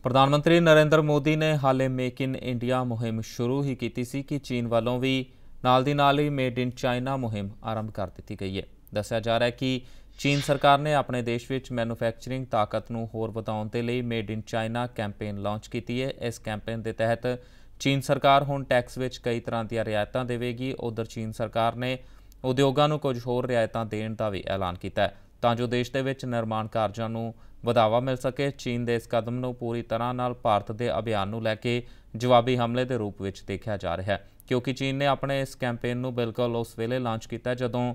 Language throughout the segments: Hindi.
प्रधानमंत्री नरेंद्र मोदी ने हाले मेक इन इंडिया मुहिम शुरू ही की सी कि चीन वालों भी नाल दी नाल ही मेड इन चाइना मुहिम आरंभ कर दी गई है। दस्सिया जा रहा है कि चीन सरकार ने अपने देश में मैन्युफैक्चरिंग ताकत नूं होर वधाउण दे लई made in China campaign launch की है। इस कैंपेन के तहत चीन सरकार हुण टैक्स विच कई तरह दी रियायतां देवेगी। उधर चीन सरकार ने उद्योगां नूं कुछ होर रियायतां देण दा भी ऐलान किया है तां जो देश दे विच निर्माण कार्यां नूं ਵਧਾਵਾ मिल सके। चीन के इस कदम को पूरी तरह नाल भारत के अभियान को लैके जवाबी हमले के रूप में देखा जा रहा है, क्योंकि चीन ने अपने इस कैंपेन को बिल्कुल उस वेले लॉन्च किया जदों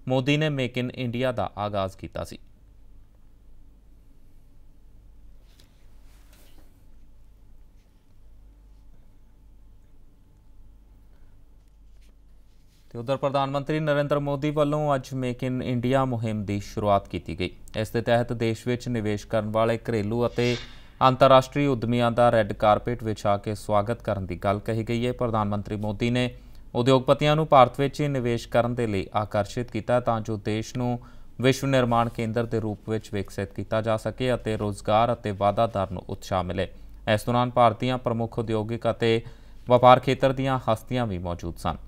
मोदी ने मेक इन इंडिया का आगाज़ किया सी। उधर प्रधानमंत्री नरेंद्र मोदी वालों अज मेक इन इंडिया मुहिम की शुरुआत की गई। इस दे तहत देश में निवेश करने वाले घरेलू और अंतरराष्ट्रीय उद्यमियों का रैड कारपेट विछा के स्वागत करने की गल कही गई है। प्रधानमंत्री मोदी ने उद्योगपतियों को भारत में ही निवेश करने के लिए आकर्षित किया तां जो देश को विश्व निर्माण केंद्र के रूप में विकसित किया जा सके और रोजगार और वाधा दर को उत्साह मिले। इस दौरान भारतीय प्रमुख उद्योगिक और व्यापार खेत्र दी हस्तियां भी मौजूद सन।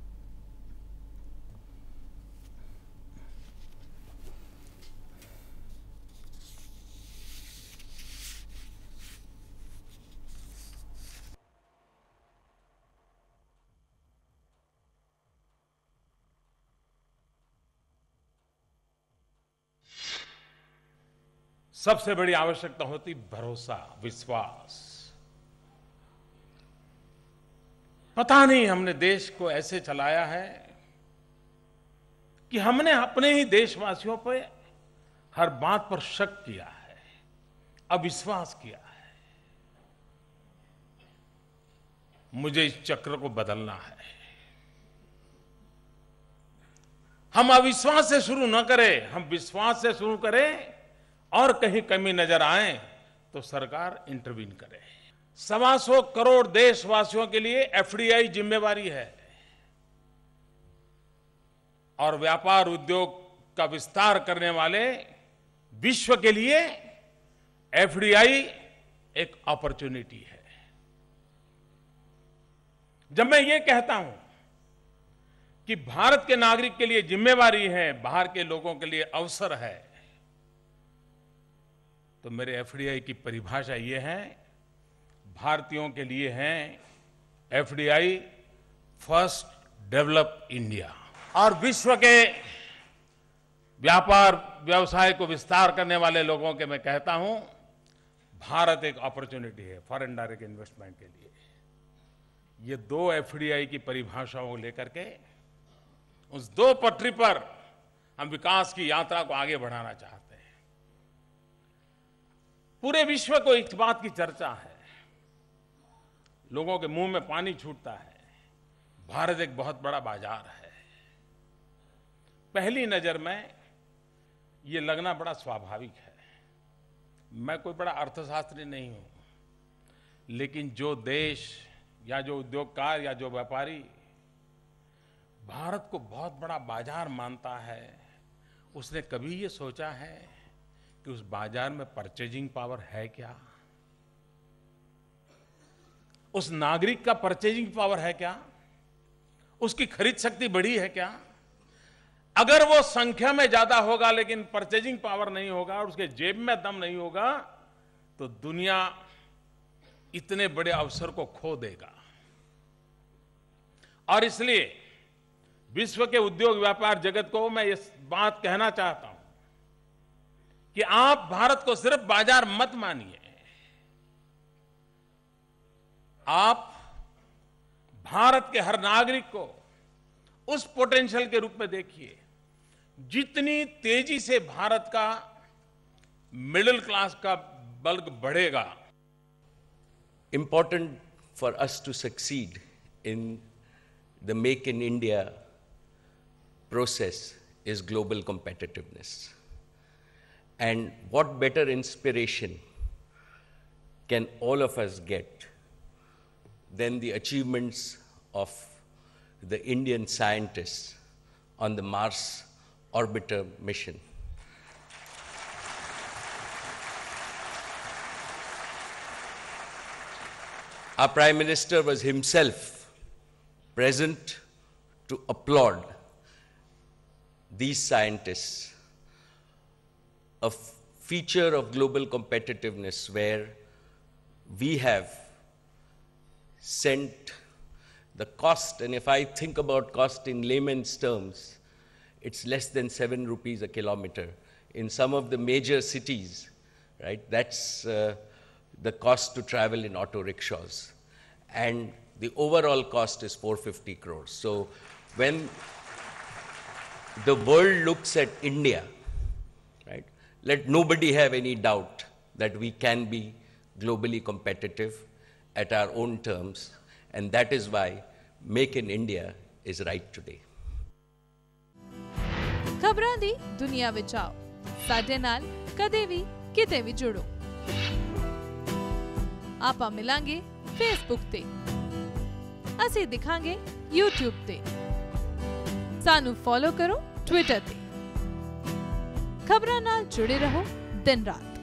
सबसे बड़ी आवश्यकता होती भरोसा, विश्वास। पता नहीं हमने देश को ऐसे चलाया है कि हमने अपने ही देशवासियों पे हर बात पर शक किया है, अविश्वास किया है। मुझे इस चक्र को बदलना है। हम अविश्वास से शुरू न करें, हम विश्वास से शुरू करें और कहीं कमी नजर आए तो सरकार इंटरवीन करे। 125 करोड़ देशवासियों के लिए एफडीआई जिम्मेवारी है और व्यापार उद्योग का विस्तार करने वाले विश्व के लिए एफडीआई एक अपॉर्चुनिटी है। जब मैं ये कहता हूं कि भारत के नागरिक के लिए जिम्मेवारी है, बाहर के लोगों के लिए अवसर है, तो मेरे एफडीआई की परिभाषा ये है, भारतीयों के लिए है एफडीआई फर्स्ट डेवलप इंडिया। और विश्व के व्यापार व्यवसाय को विस्तार करने वाले लोगों के मैं कहता हूं, भारत एक अपॉर्चुनिटी है फॉरेन डायरेक्ट इन्वेस्टमेंट के लिए। ये दो एफडीआई की परिभाषाओं को लेकर के उस दो पटरी पर हम विकास की यात्रा को आगे बढ़ाना चाहते हैं। पूरे विश्व को इस बात की चर्चा है, लोगों के मुंह में पानी छूटता है, भारत एक बहुत बड़ा बाजार है। पहली नजर में ये लगना बड़ा स्वाभाविक है। मैं कोई बड़ा अर्थशास्त्री नहीं हूं, लेकिन जो देश या जो उद्योगकार या जो व्यापारी भारत को बहुत बड़ा बाजार मानता है, उसने कभी ये सोचा है कि उस बाजार में परचेजिंग पावर है क्या? उस नागरिक का परचेजिंग पावर है क्या? उसकी खरीद शक्ति बढ़ी है क्या? अगर वो संख्या में ज्यादा होगा लेकिन परचेजिंग पावर नहीं होगा और उसके जेब में दम नहीं होगा, तो दुनिया इतने बड़े अवसर को खो देगा। और इसलिए विश्व के उद्योग व्यापार जगत को मैं इस बात कहना चाहता हूं कि आप भारत को सिर्फ बाजार मत मानिए, आप भारत के हर नागरिक को उस पोटेंशियल के रूप में देखिए। जितनी तेजी से भारत का मिडिल क्लास का बल्क बढ़ेगा। Important for us to succeed in the Make in India process is global competitiveness. And what better inspiration can all of us get than the achievements of the Indian scientists on the Mars orbiter mission? Our Prime Minister was himself present to applaud these scientists, a feature of global competitiveness where we have sent the cost, and if I think about cost in layman's terms, it's less than 7 rupees a kilometer. In some of the major cities, right, that's the cost to travel in auto rickshaws. And the overall cost is 450 crores. So when the world looks at India, right, let nobody have any doubt that we can be globally competitive at our own terms, and that is why Make in India is right today. ਖਬਰਾਂ ਦੀ ਦੁਨੀਆ ਵਿੱਚ ਆਓ, ਸਾਡੇ ਨਾਲ ਕਦੇ ਵੀ ਕਿਤੇ ਵੀ ਜੁੜੋ। ਆਪਾਂ ਮਿਲਾਂਗੇ ਫੇਸਬੁੱਕ ਤੇ, ਅਸੀਂ ਦਿਖਾਂਗੇ YouTube ਤੇ, ਸਾਨੂੰ ਫੋਲੋ ਕਰੋ ਟਵਿੱਟਰ ਤੇ। ਖਬਰਾਂ ਨਾਲ ਜੁੜੇ ਰਹੋ ਦਿਨ ਰਾਤ।